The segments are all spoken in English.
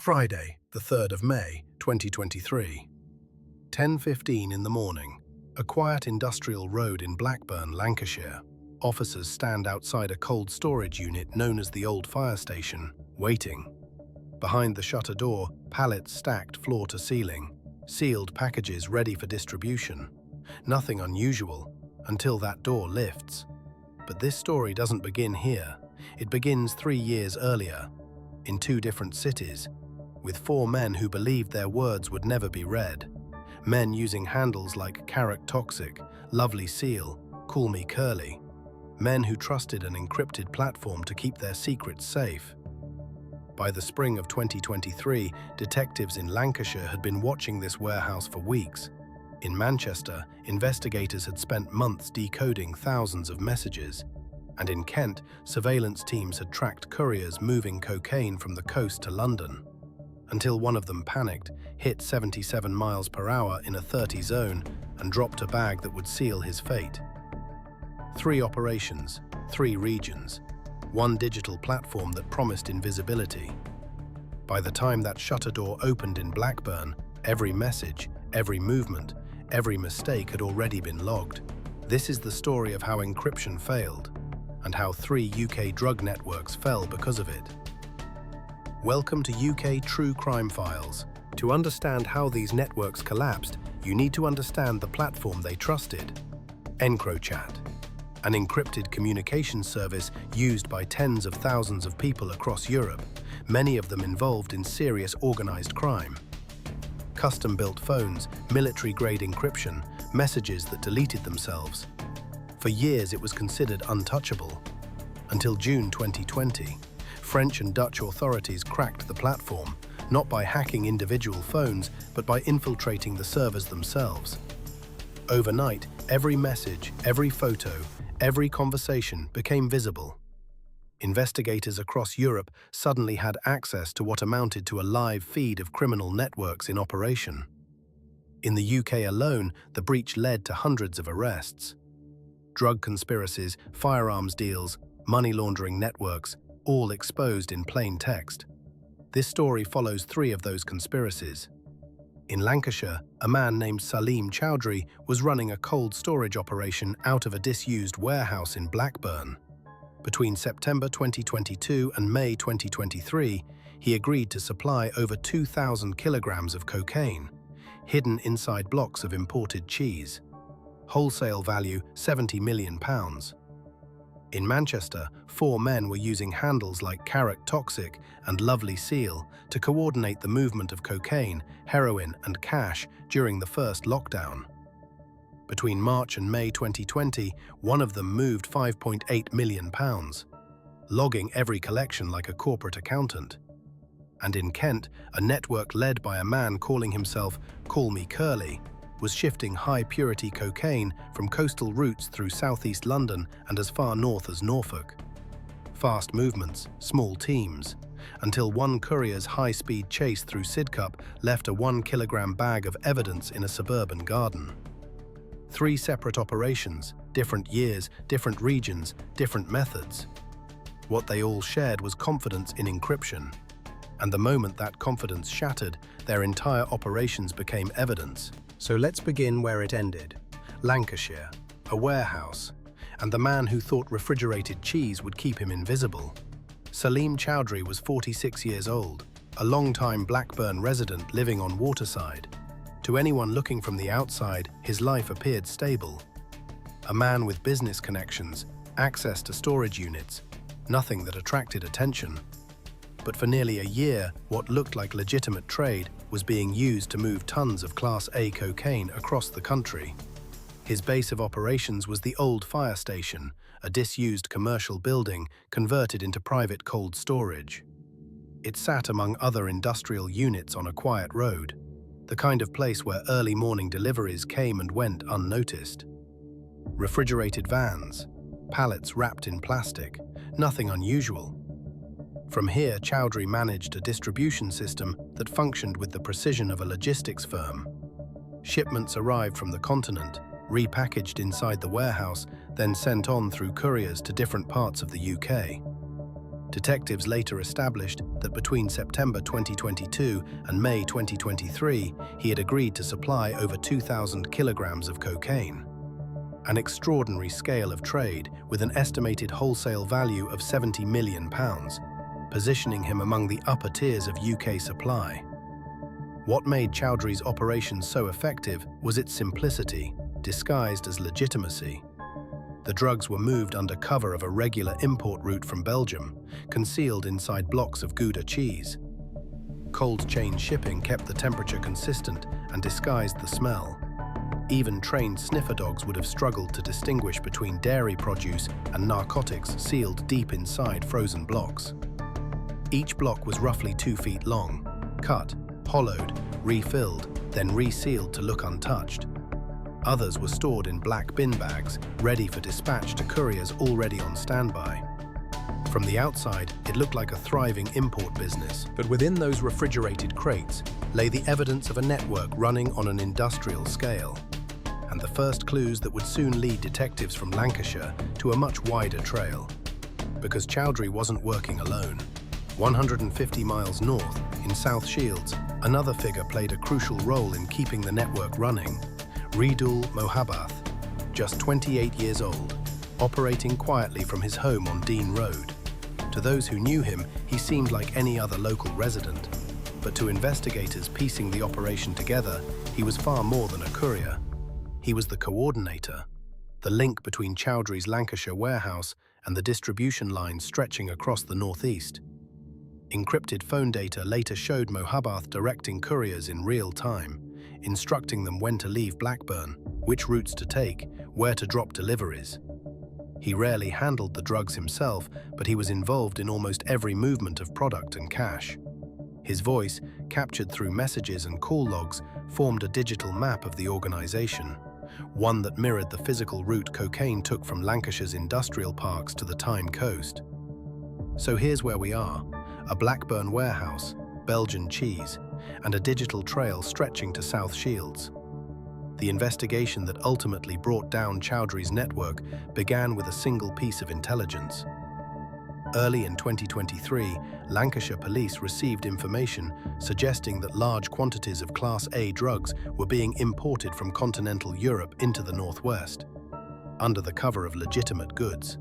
Friday, the 3rd of May, 2023. 10:15 in the morning. A quiet industrial road in Blackburn, Lancashire. Officers stand outside a cold storage unit known as the Old Fire Station, waiting. Behind the shutter door, pallets stacked floor to ceiling, sealed packages ready for distribution. Nothing unusual, until that door lifts. But this story doesn't begin here. It begins 3 years earlier, in 2 different cities, with 4 men who believed their words would never be read. Men using handles like Carrot Toxic, Lovely Seal, Call Me Curly. Men who trusted an encrypted platform to keep their secrets safe. By the spring of 2023, detectives in Lancashire had been watching this warehouse for weeks. In Manchester, investigators had spent months decoding thousands of messages. And in Kent, surveillance teams had tracked couriers moving cocaine from the coast to London. Until one of them panicked, hit 77 miles per hour in a 30 zone, and dropped a bag that would seal his fate. 3 operations, 3 regions, 1 digital platform that promised invisibility. By the time that shutter door opened in Blackburn, every message, every movement, every mistake had already been logged. This is the story of how encryption failed, and how 3 UK drug networks fell because of it. Welcome to UK True Crime Files. To understand how these networks collapsed, you need to understand the platform they trusted. EncroChat, an encrypted communication service used by tens of thousands of people across Europe, many of them involved in serious organized crime. Custom-built phones, military-grade encryption, messages that deleted themselves. For years it was considered untouchable. Until June 2020, French and Dutch authorities cracked the platform, not by hacking individual phones, but by infiltrating the servers themselves. Overnight, every message, every photo, every conversation became visible. Investigators across Europe suddenly had access to what amounted to a live feed of criminal networks in operation. In the UK alone, the breach led to hundreds of arrests. Drug conspiracies, firearms deals, money laundering networks, all exposed in plain text. This story follows 3 of those conspiracies. In Lancashire, a man named Saleem Chowdhry was running a cold storage operation out of a disused warehouse in Blackburn. Between September 2022 and May 2023, he agreed to supply over 2,000 kilograms of cocaine, hidden inside blocks of imported cheese. Wholesale value £70 million. In Manchester, 4 men were using handles like Carrot Toxic and Lovely Seal to coordinate the movement of cocaine, heroin and cash during the first lockdown. Between March and May 2020, one of them moved £5.8 million, logging every collection like a corporate accountant. And in Kent, a network led by a man calling himself Call Me Curly was shifting high-purity cocaine from coastal routes through southeast London and as far north as Norfolk. Fast movements, small teams, until one courier's high-speed chase through Sidcup left a 1-kilogram bag of evidence in a suburban garden. 3 separate operations, different years, different regions, different methods. What they all shared was confidence in encryption. And the moment that confidence shattered, their entire operations became evidence. So let's begin where it ended. Lancashire, a warehouse, and the man who thought refrigerated cheese would keep him invisible. Saleem Chowdhry was 46 years old, a long-time Blackburn resident living on Waterside. To anyone looking from the outside, his life appeared stable. A man with business connections, access to storage units, nothing that attracted attention. But for nearly a year, what looked like legitimate trade was being used to move tons of Class A cocaine across the country. His base of operations was the Old Fire Station, a disused commercial building converted into private cold storage. It sat among other industrial units on a quiet road, the kind of place where early morning deliveries came and went unnoticed. Refrigerated vans, pallets wrapped in plastic, nothing unusual. From here, Chowdhry managed a distribution system that functioned with the precision of a logistics firm. Shipments arrived from the continent, repackaged inside the warehouse, then sent on through couriers to different parts of the UK. Detectives later established that between September 2022 and May 2023, he had agreed to supply over 2,000 kilograms of cocaine. An extraordinary scale of trade with an estimated wholesale value of £70 million, positioning him among the upper tiers of UK supply. What made Chowdhry's operation so effective was its simplicity, disguised as legitimacy. The drugs were moved under cover of a regular import route from Belgium, concealed inside blocks of Gouda cheese. Cold chain shipping kept the temperature consistent and disguised the smell. Even trained sniffer dogs would have struggled to distinguish between dairy produce and narcotics sealed deep inside frozen blocks. Each block was roughly 2 feet long, cut, hollowed, refilled, then resealed to look untouched. Others were stored in black bin bags, ready for dispatch to couriers already on standby. From the outside, it looked like a thriving import business, but within those refrigerated crates lay the evidence of a network running on an industrial scale, and the first clues that would soon lead detectives from Lancashire to a much wider trail. Because Chowdhry wasn't working alone. 150 miles north, in South Shields, another figure played a crucial role in keeping the network running. Ridul Mohabbath, just 28 years old, operating quietly from his home on Dean Road. To those who knew him, he seemed like any other local resident. But to investigators piecing the operation together, he was far more than a courier. He was the coordinator, the link between Chowdhry's Lancashire warehouse and the distribution lines stretching across the northeast. Encrypted phone data later showed Mohabbath directing couriers in real time, instructing them when to leave Blackburn, which routes to take, where to drop deliveries. He rarely handled the drugs himself, but he was involved in almost every movement of product and cash. His voice, captured through messages and call logs, formed a digital map of the organization, one that mirrored the physical route cocaine took from Lancashire's industrial parks to the Tyne coast. So here's where we are, a Blackburn warehouse, Belgian cheese, and a digital trail stretching to South Shields. The investigation that ultimately brought down Chowdhry's network began with a single piece of intelligence. Early in 2023, Lancashire police received information suggesting that large quantities of Class A drugs were being imported from continental Europe into the northwest, under the cover of legitimate goods.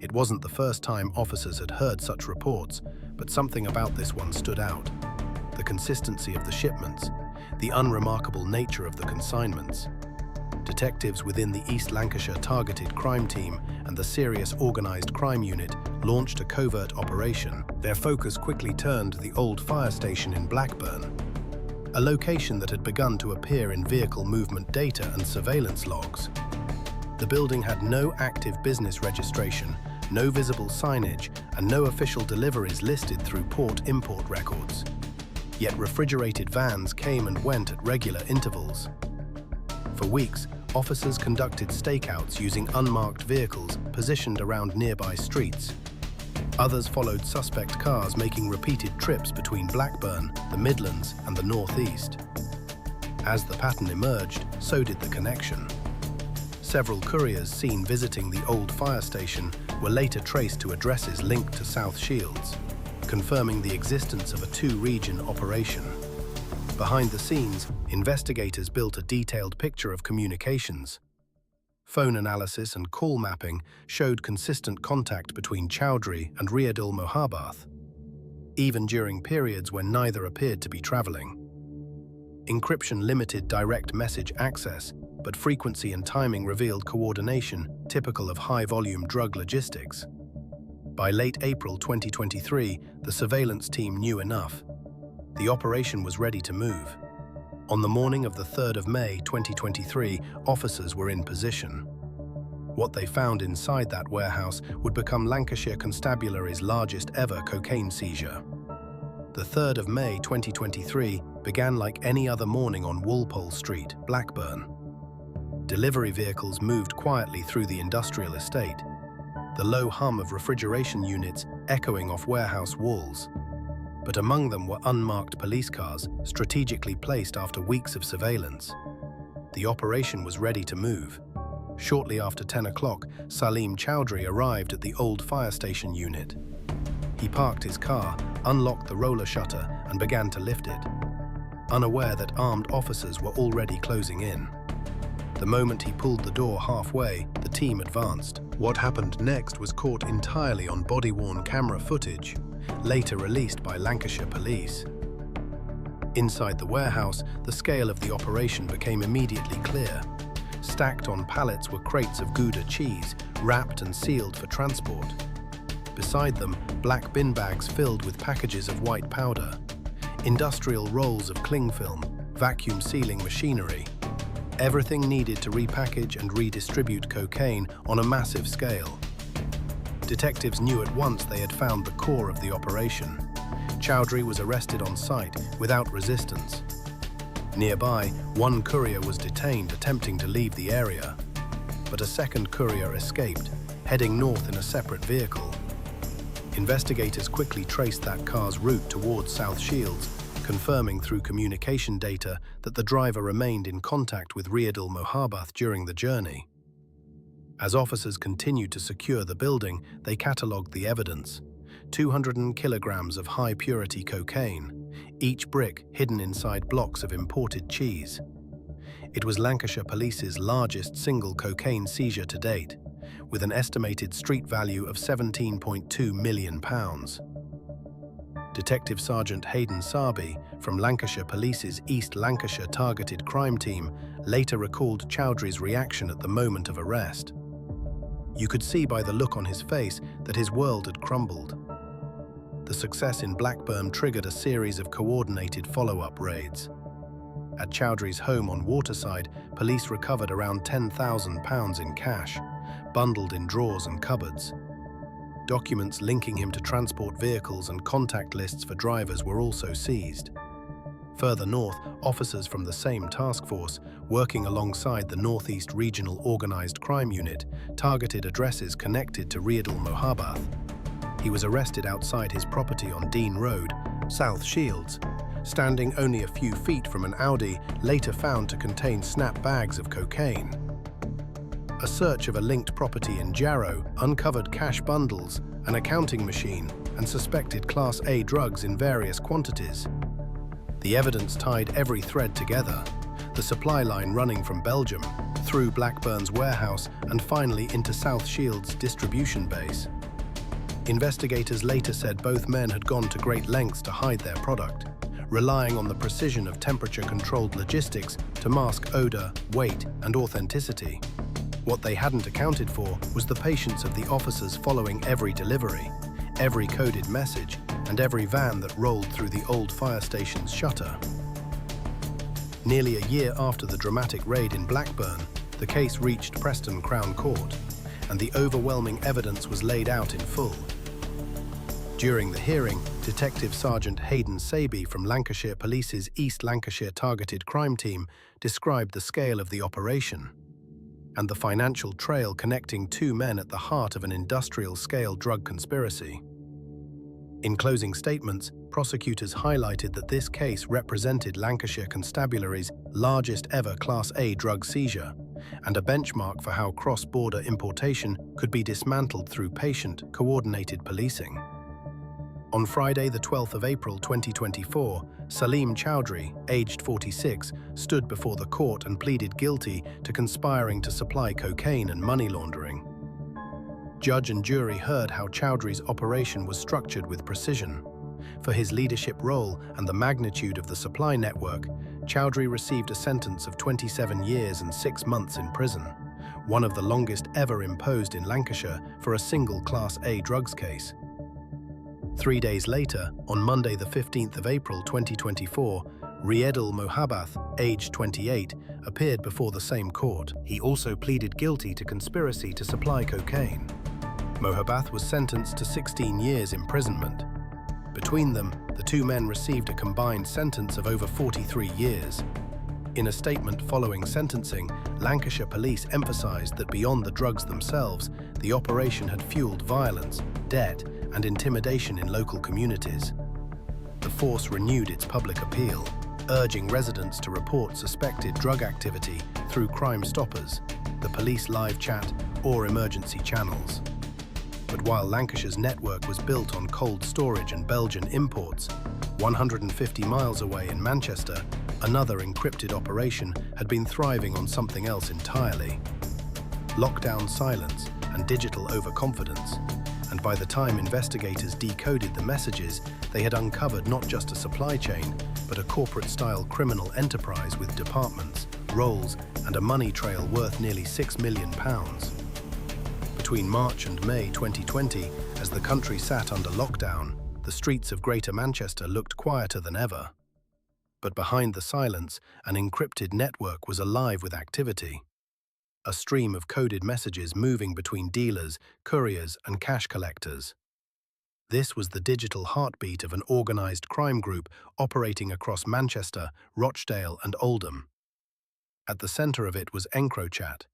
It wasn't the first time officers had heard such reports, but something about this one stood out. The consistency of the shipments, the unremarkable nature of the consignments. Detectives within the East Lancashire Targeted Crime Team and the Serious Organised Crime Unit launched a covert operation. Their focus quickly turned to the old fire station in Blackburn, a location that had begun to appear in vehicle movement data and surveillance logs. The building had no active business registration, no visible signage, and no official deliveries listed through port-import records. Yet refrigerated vans came and went at regular intervals. For weeks, officers conducted stakeouts using unmarked vehicles positioned around nearby streets. Others followed suspect cars making repeated trips between Blackburn, the Midlands, and the northeast. As the pattern emerged, so did the connection. Several couriers seen visiting the old fire station were later traced to addresses linked to South Shields, confirming the existence of a two-region operation. Behind the scenes, investigators built a detailed picture of communications. Phone analysis and call mapping showed consistent contact between Chowdhry and Ridul Mohabbath, even during periods when neither appeared to be traveling. Encryption limited direct message access, but frequency and timing revealed coordination typical of high-volume drug logistics. By late April 2023, the surveillance team knew enough. The operation was ready to move. On the morning of the 3rd of May 2023, officers were in position. What they found inside that warehouse would become Lancashire Constabulary's largest ever cocaine seizure. The 3rd of May 2023 began like any other morning on Walpole Street, Blackburn. Delivery vehicles moved quietly through the industrial estate, the low hum of refrigeration units echoing off warehouse walls. But among them were unmarked police cars, strategically placed after weeks of surveillance. The operation was ready to move. Shortly after 10 o'clock, Saleem Chowdhry arrived at the old fire station unit. He parked his car, unlocked the roller shutter, and began to lift it, unaware that armed officers were already closing in. The moment he pulled the door halfway, the team advanced. What happened next was caught entirely on body-worn camera footage, later released by Lancashire police. Inside the warehouse, the scale of the operation became immediately clear. Stacked on pallets were crates of Gouda cheese, wrapped and sealed for transport. Beside them, black bin bags filled with packages of white powder, industrial rolls of cling film, vacuum sealing machinery, everything needed to repackage and redistribute cocaine on a massive scale. Detectives knew at once they had found the core of the operation. Chowdhry was arrested on site without resistance. Nearby, one courier was detained attempting to leave the area, but a second courier escaped, heading north in a separate vehicle. Investigators quickly traced that car's route towards South Shields, confirming through communication data that the driver remained in contact with Riyadul Mohabbath during the journey. As officers continued to secure the building, they catalogued the evidence. 200 kilograms of high-purity cocaine, each brick hidden inside blocks of imported cheese. It was Lancashire Police's largest single cocaine seizure to date, with an estimated street value of £17.2 million. Detective Sergeant Hayden Sarby from Lancashire Police's East Lancashire Targeted Crime Team later recalled Chowdhry's reaction at the moment of arrest. You could see by the look on his face that his world had crumbled. The success in Blackburn triggered a series of coordinated follow-up raids. At Chowdhry's home on Waterside, police recovered around £10,000 in cash, bundled in drawers and cupboards. Documents linking him to transport vehicles and contact lists for drivers were also seized. Further north, officers from the same task force, working alongside the Northeast Regional Organised Crime Unit, targeted addresses connected to Riyadul Mohabbath. He was arrested outside his property on Dean Road, South Shields, standing only a few feet from an Audi later found to contain snap bags of cocaine. A search of a linked property in Jarrow uncovered cash bundles, an accounting machine, and suspected Class A drugs in various quantities. The evidence tied every thread together, the supply line running from Belgium, through Blackburn's warehouse, and finally into South Shields' distribution base. Investigators later said both men had gone to great lengths to hide their product, relying on the precision of temperature-controlled logistics to mask odor, weight, and authenticity. What they hadn't accounted for was the patience of the officers following every delivery, every coded message, and every van that rolled through the old fire station's shutter. Nearly a year after the dramatic raid in Blackburn, the case reached Preston Crown Court, and the overwhelming evidence was laid out in full. During the hearing, Detective Sergeant Hayden Sarby from Lancashire Police's East Lancashire Targeted Crime Team described the scale of the operation and the financial trail connecting two men at the heart of an industrial-scale drug conspiracy. In closing statements, prosecutors highlighted that this case represented Lancashire Constabulary's largest ever Class A drug seizure and a benchmark for how cross-border importation could be dismantled through patient, coordinated policing. On Friday, the 12th of April 2024, Saleem Chowdhry, aged 46, stood before the court and pleaded guilty to conspiring to supply cocaine and money laundering. Judge and jury heard how Chowdhry's operation was structured with precision. For his leadership role and the magnitude of the supply network, Chowdhry received a sentence of 27 years and 6 months in prison, one of the longest ever imposed in Lancashire for a single Class A drugs case. 3 days later, on Monday the 15th of April 2024, Riyadul Mohabbath, aged 28, appeared before the same court. He also pleaded guilty to conspiracy to supply cocaine. Mohabbath was sentenced to 16 years imprisonment. Between them, the two men received a combined sentence of over 43 years. In a statement following sentencing, Lancashire Police emphasised that beyond the drugs themselves, the operation had fueled violence, debt, and intimidation in local communities. The force renewed its public appeal, urging residents to report suspected drug activity through Crime Stoppers, the police live chat, or emergency channels. But while Lancashire's network was built on cold storage and Belgian imports, 150 miles away in Manchester, another encrypted operation had been thriving on something else entirely: lockdown silence and digital overconfidence. And by the time investigators decoded the messages, they had uncovered not just a supply chain, but a corporate-style criminal enterprise with departments, roles, and a money trail worth nearly £6 million. Between March and May 2020, as the country sat under lockdown, the streets of Greater Manchester looked quieter than ever. But behind the silence, an encrypted network was alive with activity. A stream of coded messages moving between dealers, couriers, and cash collectors. This was the digital heartbeat of an organised crime group operating across Manchester, Rochdale, and Oldham. At the centre of it was EncroChat,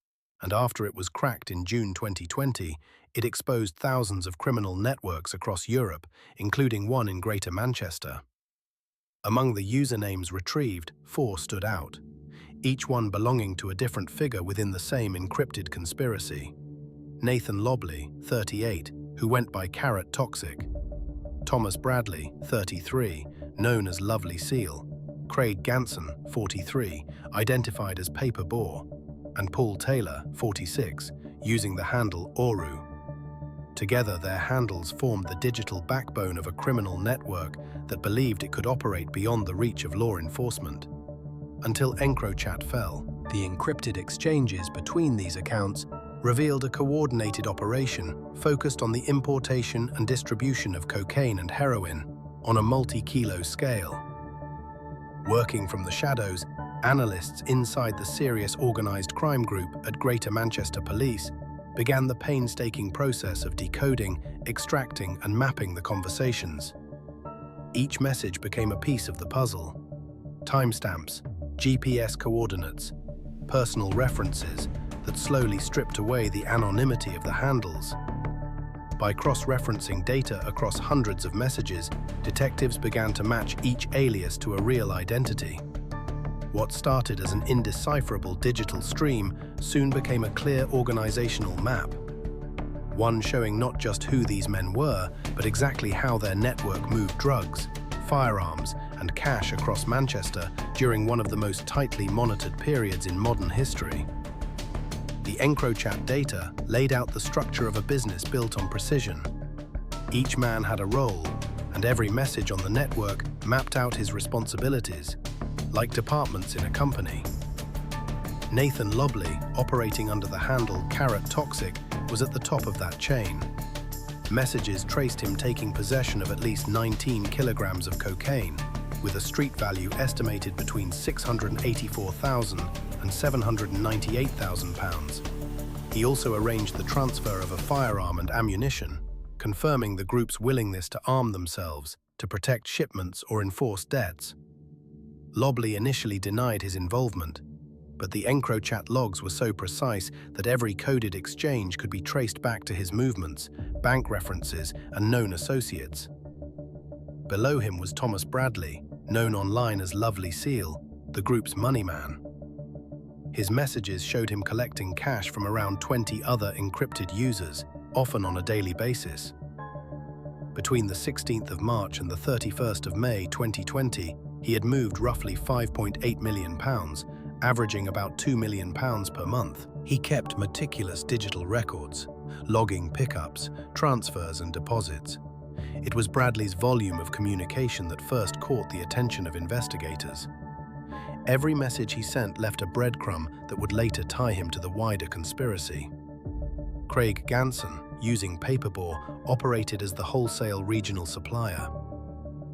and after it was cracked in June 2020, it exposed thousands of criminal networks across Europe, including one in Greater Manchester. Among the usernames retrieved, 4 stood out, each one belonging to a different figure within the same encrypted conspiracy. Nathan Lobley, 38, who went by Carrot Toxic; Thomas Bradley, 33, known as Lovely Seal; Craig Ganson, 43, identified as Paper Boar; and Paul Taylor, 46, using the handle Oru. Together, their handles formed the digital backbone of a criminal network that believed it could operate beyond the reach of law enforcement. Until EncroChat fell, the encrypted exchanges between these accounts revealed a coordinated operation focused on the importation and distribution of cocaine and heroin on a multi-kilo scale. Working from the shadows, analysts inside the serious organised crime group at Greater Manchester Police began the painstaking process of decoding, extracting, and mapping the conversations. Each message became a piece of the puzzle. Timestamps, GPS coordinates, personal references that slowly stripped away the anonymity of the handles. By cross-referencing data across hundreds of messages, detectives began to match each alias to a real identity. What started as an indecipherable digital stream soon became a clear organizational map. One showing not just who these men were, but exactly how their network moved drugs, firearms, and cash across Manchester during one of the most tightly monitored periods in modern history. The EncroChat data laid out the structure of a business built on precision. Each man had a role, and every message on the network mapped out his responsibilities, like departments in a company. Nathan Lobley, operating under the handle Carrot Toxic, was at the top of that chain. Messages traced him taking possession of at least 19 kilograms of cocaine, with a street value estimated between £684,000 and £798,000. He also arranged the transfer of a firearm and ammunition, confirming the group's willingness to arm themselves to protect shipments or enforce debts. Lobley initially denied his involvement, but the EncroChat logs were so precise that every coded exchange could be traced back to his movements, bank references, and known associates. Below him was Thomas Bradley, known online as Lovely Seal, the group's money man. His messages showed him collecting cash from around 20 other encrypted users, often on a daily basis. Between the 16th of March and the 31st of May 2020, he had moved roughly £5.8 million, averaging about £2 million per month. He kept meticulous digital records, logging pickups, transfers, and deposits. It was Bradley's volume of communication that first caught the attention of investigators. Every message he sent left a breadcrumb that would later tie him to the wider conspiracy. Craig Ganson, using Paper Boar, operated as the wholesale regional supplier.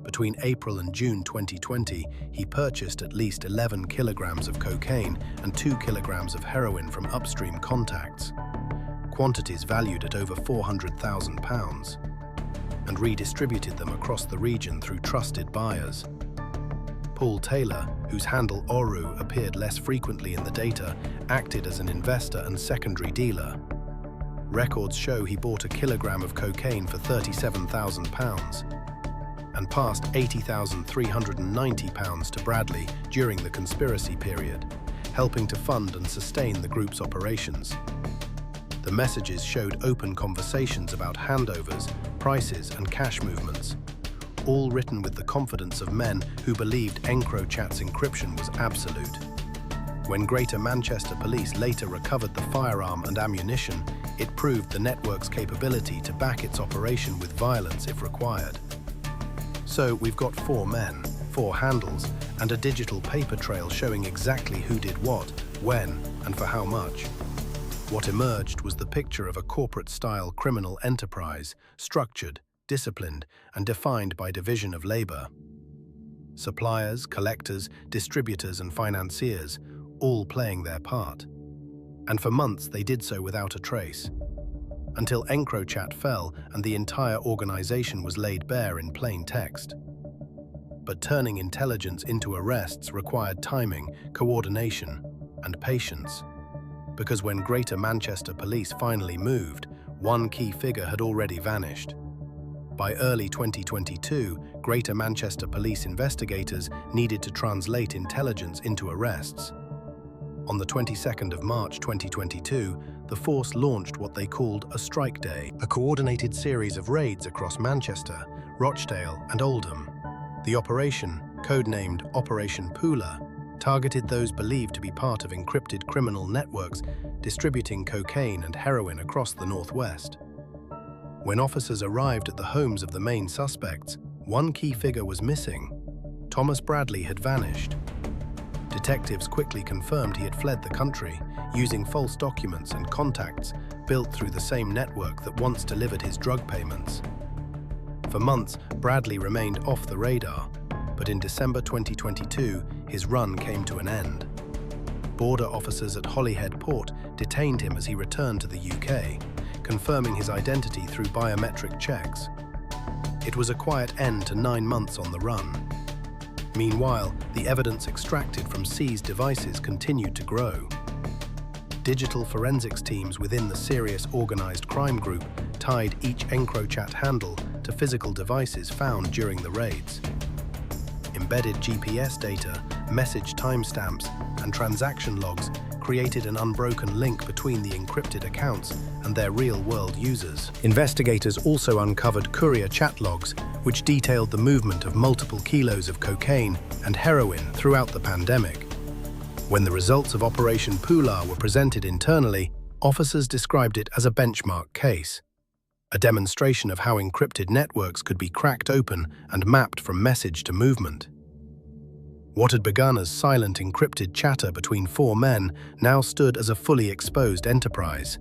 Between April and June 2020, he purchased at least 11 kilograms of cocaine and 2 kilograms of heroin from upstream contacts, quantities valued at over £400,000, and redistributed them across the region through trusted buyers. Paul Taylor, whose handle Oru appeared less frequently in the data, acted as an investor and secondary dealer. Records show he bought a kilogram of cocaine for £37,000 and passed £80,390 to Bradley during the conspiracy period, helping to fund and sustain the group's operations. The messages showed open conversations about handovers, prices, and cash movements, all written with the confidence of men who believed EncroChat's encryption was absolute. When Greater Manchester Police later recovered the firearm and ammunition, it proved the network's capability to back its operation with violence if required. So we've got 4 men, 4 handles, and a digital paper trail showing exactly who did what, when, and for how much. What emerged was the picture of a corporate-style criminal enterprise, structured, disciplined, and defined by division of labor. Suppliers, collectors, distributors, and financiers, all playing their part. And for months they did so without a trace, until EncroChat fell and the entire organization was laid bare in plain text. But turning intelligence into arrests required timing, coordination, and patience. Because when Greater Manchester Police finally moved, one key figure had already vanished. By early 2022, Greater Manchester Police investigators needed to translate intelligence into arrests. On the 22nd of March 2022, the force launched what they called a strike day, a coordinated series of raids across Manchester, Rochdale, and Oldham. The operation, codenamed Operation Pooler, targeted those believed to be part of encrypted criminal networks distributing cocaine and heroin across the northwest. When officers arrived at the homes of the main suspects, one key figure was missing. Thomas Bradley had vanished. Detectives quickly confirmed he had fled the country, using false documents and contacts built through the same network that once delivered his drug payments. For months, Bradley remained off the radar, but in December 2022, his run came to an end. Border officers at Holyhead Port detained him as he returned to the UK, confirming his identity through biometric checks. It was a quiet end to 9 months on the run. Meanwhile, the evidence extracted from seized devices continued to grow. Digital forensics teams within the serious organized crime group tied each EncroChat handle to physical devices found during the raids. Embedded GPS data, message timestamps, and transaction logs created an unbroken link between the encrypted accounts and their real-world users. Investigators also uncovered courier chat logs, which detailed the movement of multiple kilos of cocaine and heroin throughout the pandemic. When the results of Operation Pooler were presented internally, officers described it as a benchmark case, a demonstration of how encrypted networks could be cracked open and mapped from message to movement. What had begun as silent encrypted chatter between 4 men now stood as a fully exposed enterprise.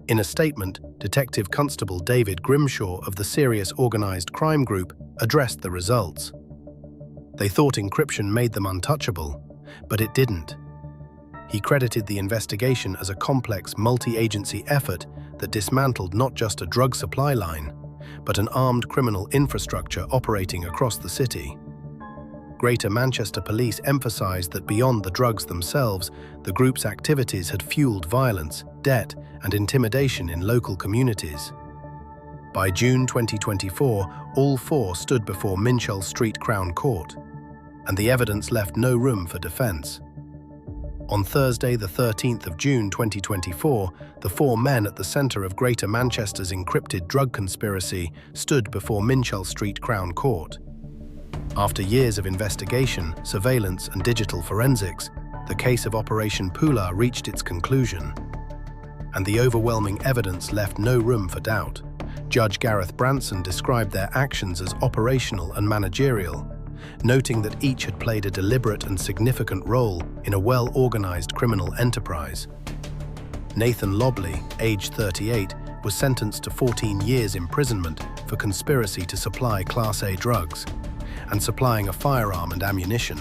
In a statement, Detective Constable David Grimshaw of the Serious Organised Crime Group addressed the results. They thought encryption made them untouchable, but it didn't. He credited the investigation as a complex multi-agency effort that dismantled not just a drug supply line, but an armed criminal infrastructure operating across the city. Greater Manchester Police emphasised that beyond the drugs themselves, the group's activities had fueled violence, debt, and intimidation in local communities. By June 2024, all 4 stood before Minshull Street Crown Court, and the evidence left no room for defence. On Thursday, the 13th of June 2024, the 4 men at the centre of Greater Manchester's encrypted drug conspiracy stood before Minshull Street Crown Court. After years of investigation, surveillance, and digital forensics, the case of Operation Pooler reached its conclusion. And the overwhelming evidence left no room for doubt. Judge Gareth Branson described their actions as operational and managerial, noting that each had played a deliberate and significant role in a well-organised criminal enterprise. Nathan Lobley, aged 38, was sentenced to 14 years imprisonment for conspiracy to supply Class A drugs and supplying a firearm and ammunition.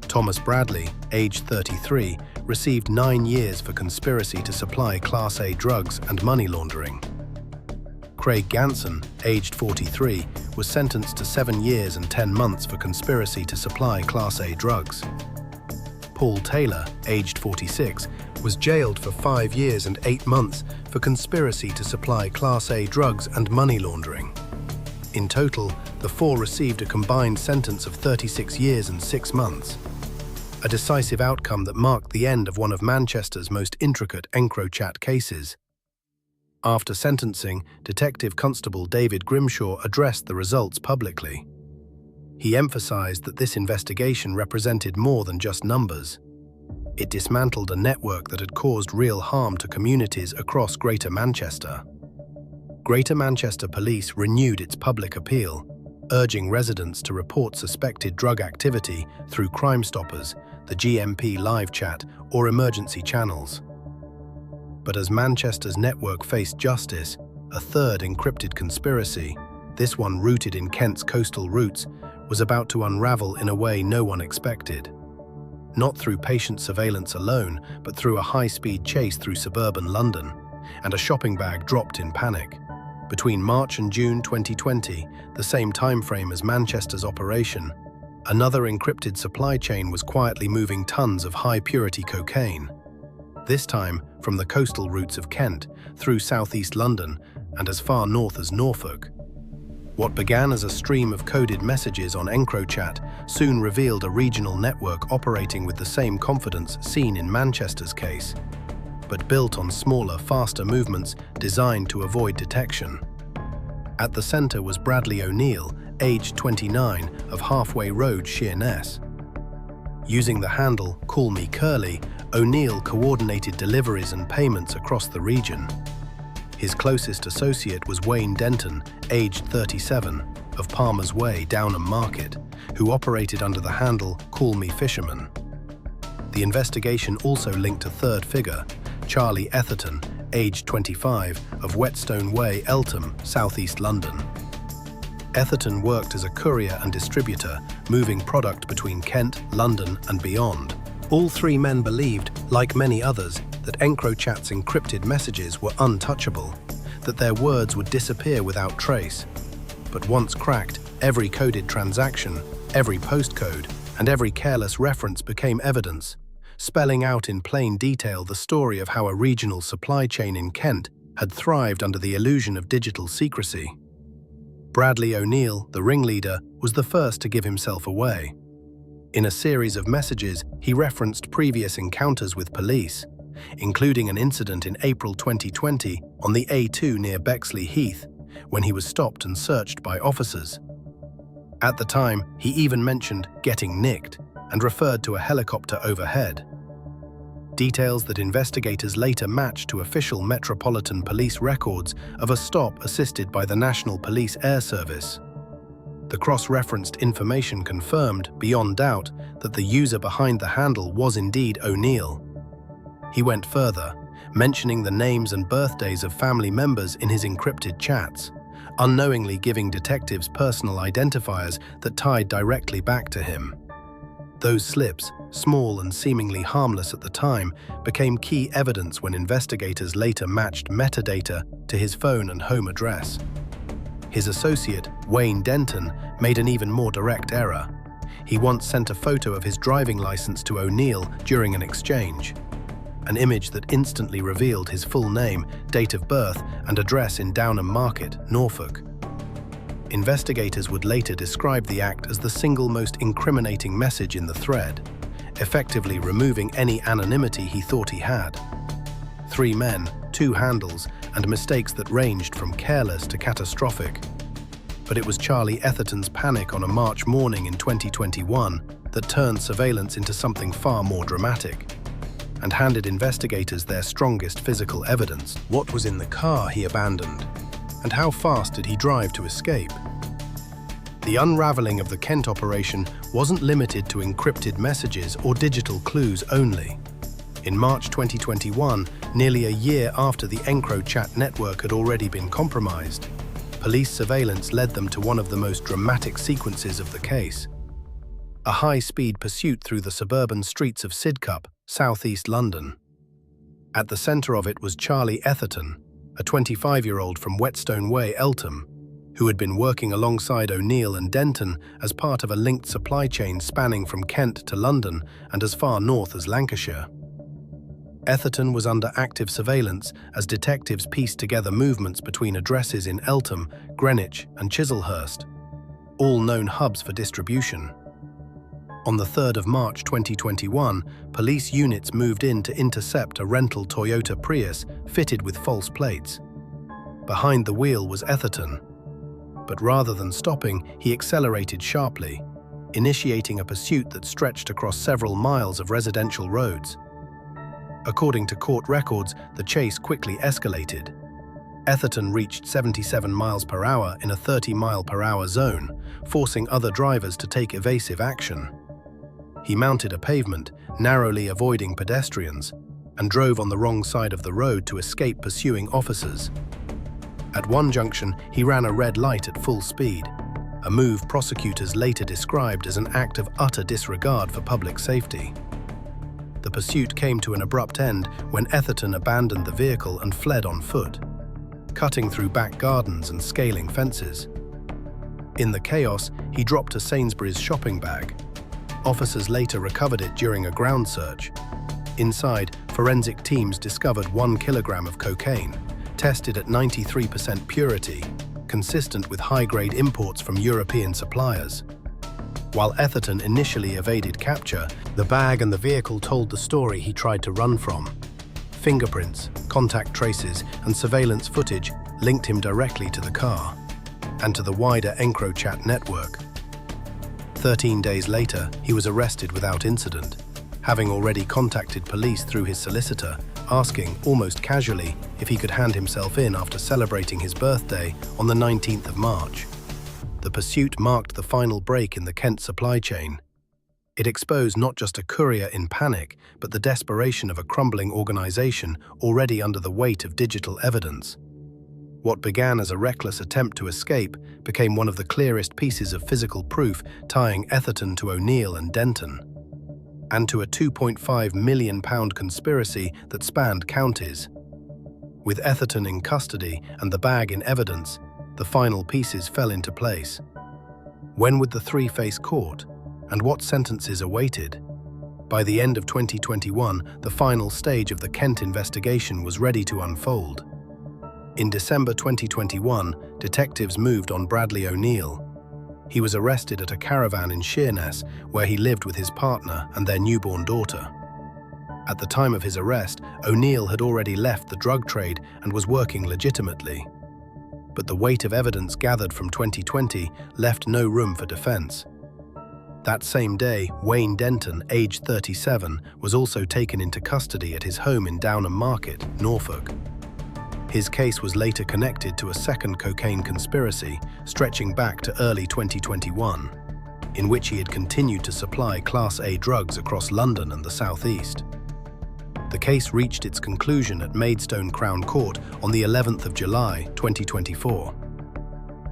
Thomas Bradley, aged 33, received 9 years for conspiracy to supply Class A drugs and money laundering. Craig Ganson, aged 43, was sentenced to 7 years and 10 months for conspiracy to supply Class A drugs. Paul Taylor, aged 46, was jailed for 5 years and 8 months for conspiracy to supply Class A drugs and money laundering. In total, the 4 received a combined sentence of 36 years and 6 months. a decisive outcome that marked the end of one of Manchester's most intricate EncroChat cases. After sentencing, Detective Constable David Grimshaw addressed the results publicly. He emphasized that this investigation represented more than just numbers. It dismantled a network that had caused real harm to communities across Greater Manchester. Greater Manchester Police renewed its public appeal, urging residents to report suspected drug activity through Crime Stoppers, the GMP live chat, or emergency channels. But as Manchester's network faced justice, a third encrypted conspiracy, this one rooted in Kent's coastal routes, was about to unravel in a way no one expected. Not through patient surveillance alone, but through a high-speed chase through suburban London, and a shopping bag dropped in panic. Between March and June 2020, the same timeframe as Manchester's operation, another encrypted supply chain was quietly moving tons of high-purity cocaine. This time from the coastal routes of Kent, through southeast London, and as far north as Norfolk. What began as a stream of coded messages on EncroChat soon revealed a regional network operating with the same confidence seen in Manchester's case, but built on smaller, faster movements designed to avoid detection. At the center was Bradley O'Neill, aged 29, of Halfway Road, Sheerness. Using the handle "Call Me Curly," O'Neill coordinated deliveries and payments across the region. His closest associate was Wayne Denton, aged 37, of Palmer's Way, Downham Market, who operated under the handle "Call Me Fisherman." The investigation also linked a third figure, Charlie Etherton, aged 25, of Whetstone Way, Eltham, southeast London. Etherton worked as a courier and distributor, moving product between Kent, London, and beyond. All three men believed, like many others, that EncroChat's encrypted messages were untouchable, that their words would disappear without trace. But once cracked, every coded transaction, every postcode, and every careless reference became evidence, spelling out in plain detail the story of how a regional supply chain in Kent had thrived under the illusion of digital secrecy. Bradley O'Neill, the ringleader, was the first to give himself away. In a series of messages, he referenced previous encounters with police, including an incident in April 2020 on the A2 near Bexley Heath, when he was stopped and searched by officers. At the time, he even mentioned getting nicked and referred to a helicopter overhead. Details that investigators later matched to official Metropolitan Police records of a stop assisted by the National Police Air Service. The cross-referenced information confirmed, beyond doubt, that the user behind the handle was indeed O'Neill. He went further, mentioning the names and birthdays of family members in his encrypted chats, unknowingly giving detectives personal identifiers that tied directly back to him. Those slips, small and seemingly harmless at the time, became key evidence when investigators later matched metadata to his phone and home address. His associate, Wayne Denton, made an even more direct error. He once sent a photo of his driving license to O'Neill during an exchange, an image that instantly revealed his full name, date of birth, and address in Downham Market, Norfolk. Investigators would later describe the act as the single most incriminating message in the thread, effectively removing any anonymity he thought he had. 3 men, 2 handles, and mistakes that ranged from careless to catastrophic. But it was Charlie Etherton's panic on a March morning in 2021 that turned surveillance into something far more dramatic, and handed investigators their strongest physical evidence. What was in the car he abandoned? And how fast did he drive to escape? The unraveling of the Kent operation wasn't limited to encrypted messages or digital clues only. In March 2021, nearly a year after the EncroChat network had already been compromised, police surveillance led them to one of the most dramatic sequences of the case. A high-speed pursuit through the suburban streets of Sidcup, southeast London. At the center of it was Charlie Etherton, a 25-year-old from Whetstone Way, Eltham, who had been working alongside O'Neill and Denton as part of a linked supply chain spanning from Kent to London and as far north as Lancashire. Etherton was under active surveillance as detectives pieced together movements between addresses in Eltham, Greenwich, and Chislehurst, all known hubs for distribution. On the 3rd of March 2021, police units moved in to intercept a rental Toyota Prius fitted with false plates. Behind the wheel was Etherton, but rather than stopping, he accelerated sharply, initiating a pursuit that stretched across several miles of residential roads. According to court records, the chase quickly escalated. Etherton reached 77 miles per hour in a 30-mile-per-hour zone, forcing other drivers to take evasive action. He mounted a pavement, narrowly avoiding pedestrians, and drove on the wrong side of the road to escape pursuing officers. At one junction, he ran a red light at full speed, a move prosecutors later described as an act of utter disregard for public safety. The pursuit came to an abrupt end when Etherton abandoned the vehicle and fled on foot, cutting through back gardens and scaling fences. In the chaos, he dropped a Sainsbury's shopping bag. Officers later recovered it during a ground search. Inside, forensic teams discovered 1 kilogram of cocaine, tested at 93% purity, consistent with high-grade imports from European suppliers. While Etherton initially evaded capture, the bag and the vehicle told the story he tried to run from. Fingerprints, contact traces, and surveillance footage linked him directly to the car and to the wider EncroChat network. 13 days later, he was arrested without incident, having already contacted police through his solicitor, asking, almost casually, if he could hand himself in after celebrating his birthday on the 19th of March. The pursuit marked the final break in the Kent supply chain. It exposed not just a courier in panic, but the desperation of a crumbling organization already under the weight of digital evidence. What began as a reckless attempt to escape became one of the clearest pieces of physical proof tying Etherton to O'Neill and Denton, and to a £2.5 million conspiracy that spanned counties. With Etherton in custody and the bag in evidence, the final pieces fell into place. When would the three face court, and what sentences awaited? By the end of 2021, the final stage of the Kent investigation was ready to unfold. In December 2021, detectives moved on Bradley O'Neill. He was arrested at a caravan in Sheerness, where he lived with his partner and their newborn daughter. At the time of his arrest, O'Neill had already left the drug trade and was working legitimately. But the weight of evidence gathered from 2020 left no room for defense. That same day, Wayne Denton, aged 37, was also taken into custody at his home in Downham Market, Norfolk. His case was later connected to a second cocaine conspiracy stretching back to early 2021, in which he had continued to supply Class A drugs across London and the South East. The case reached its conclusion at Maidstone Crown Court on the 11th of July, 2024.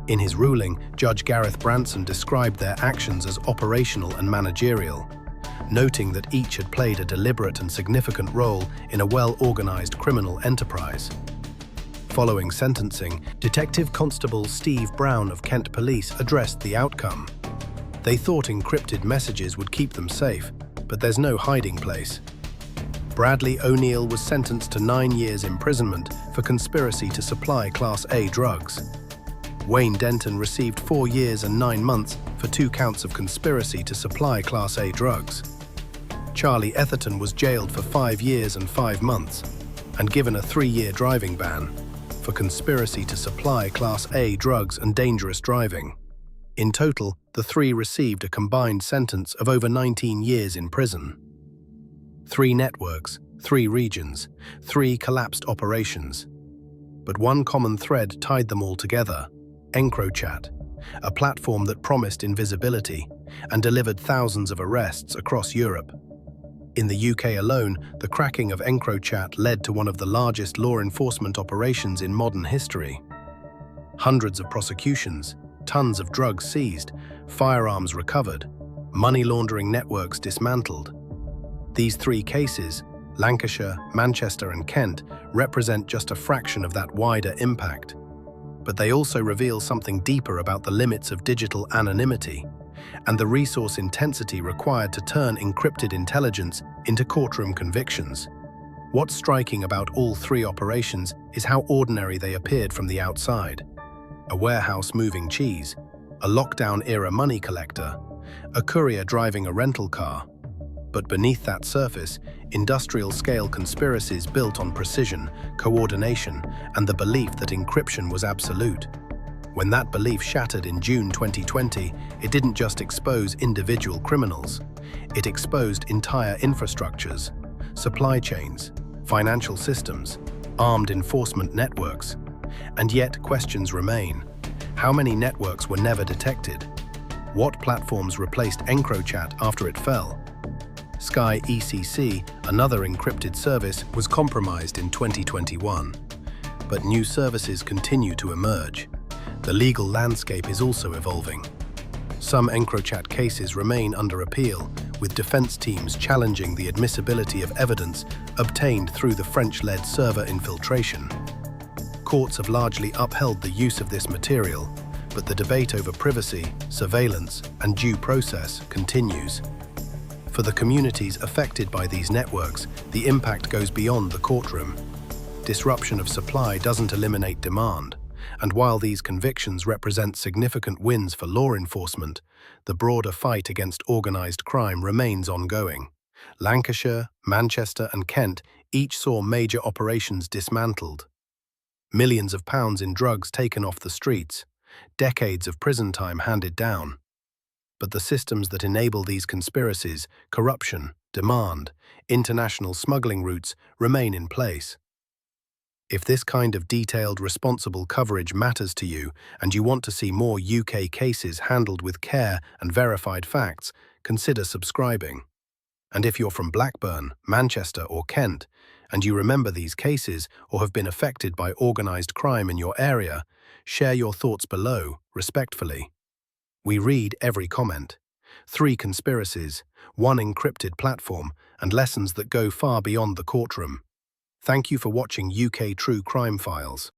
In his ruling, Judge Gareth Branson described their actions as operational and managerial, noting that each had played a deliberate and significant role in a well-organized criminal enterprise. Following sentencing, Detective Constable Steve Brown of Kent Police addressed the outcome. They thought encrypted messages would keep them safe, but there's no hiding place. Bradley O'Neill was sentenced to 9 years imprisonment for conspiracy to supply Class A drugs. Wayne Denton received 4 years and 9 months for 2 counts of conspiracy to supply Class A drugs. Charlie Etherton was jailed for 5 years and 5 months and given a 3-year driving ban for conspiracy to supply Class A drugs and dangerous driving. In total, the three received a combined sentence of over 19 years in prison. 3 networks, 3 regions, 3 collapsed operations. But one common thread tied them all together: EncroChat, a platform that promised invisibility and delivered thousands of arrests across Europe. In the UK alone, the cracking of EncroChat led to one of the largest law enforcement operations in modern history. Hundreds of prosecutions, tons of drugs seized, firearms recovered, money laundering networks dismantled. These 3 cases, Lancashire, Manchester and Kent, represent just a fraction of that wider impact. But they also reveal something deeper about the limits of digital anonymity and the resource intensity required to turn encrypted intelligence into courtroom convictions. What's striking about all 3 operations is how ordinary they appeared from the outside. A warehouse moving cheese, a lockdown-era money collector, a courier driving a rental car. But beneath that surface, industrial-scale conspiracies built on precision, coordination, and the belief that encryption was absolute. When that belief shattered in June 2020, it didn't just expose individual criminals. It exposed entire infrastructures, supply chains, financial systems, armed enforcement networks. And yet, questions remain. How many networks were never detected? What platforms replaced EncroChat after it fell? Sky ECC, another encrypted service, was compromised in 2021. But new services continue to emerge. The legal landscape is also evolving. Some EncroChat cases remain under appeal, with defense teams challenging the admissibility of evidence obtained through the French-led server infiltration. Courts have largely upheld the use of this material, but the debate over privacy, surveillance, and due process continues. For the communities affected by these networks, the impact goes beyond the courtroom. Disruption of supply doesn't eliminate demand, and while these convictions represent significant wins for law enforcement, the broader fight against organized crime remains ongoing. Lancashire, Manchester, and Kent each saw major operations dismantled. Millions of pounds in drugs taken off the streets, decades of prison time handed down. But the systems that enable these conspiracies, corruption, demand, international smuggling routes, remain in place. If this kind of detailed, responsible coverage matters to you and you want to see more UK cases handled with care and verified facts, consider subscribing. And if you're from Blackburn, Manchester, or Kent, and you remember these cases or have been affected by organised crime in your area, share your thoughts below, respectfully. We read every comment. 3 conspiracies, 1 encrypted platform, and lessons that go far beyond the courtroom. Thank you for watching UK True Crime Files.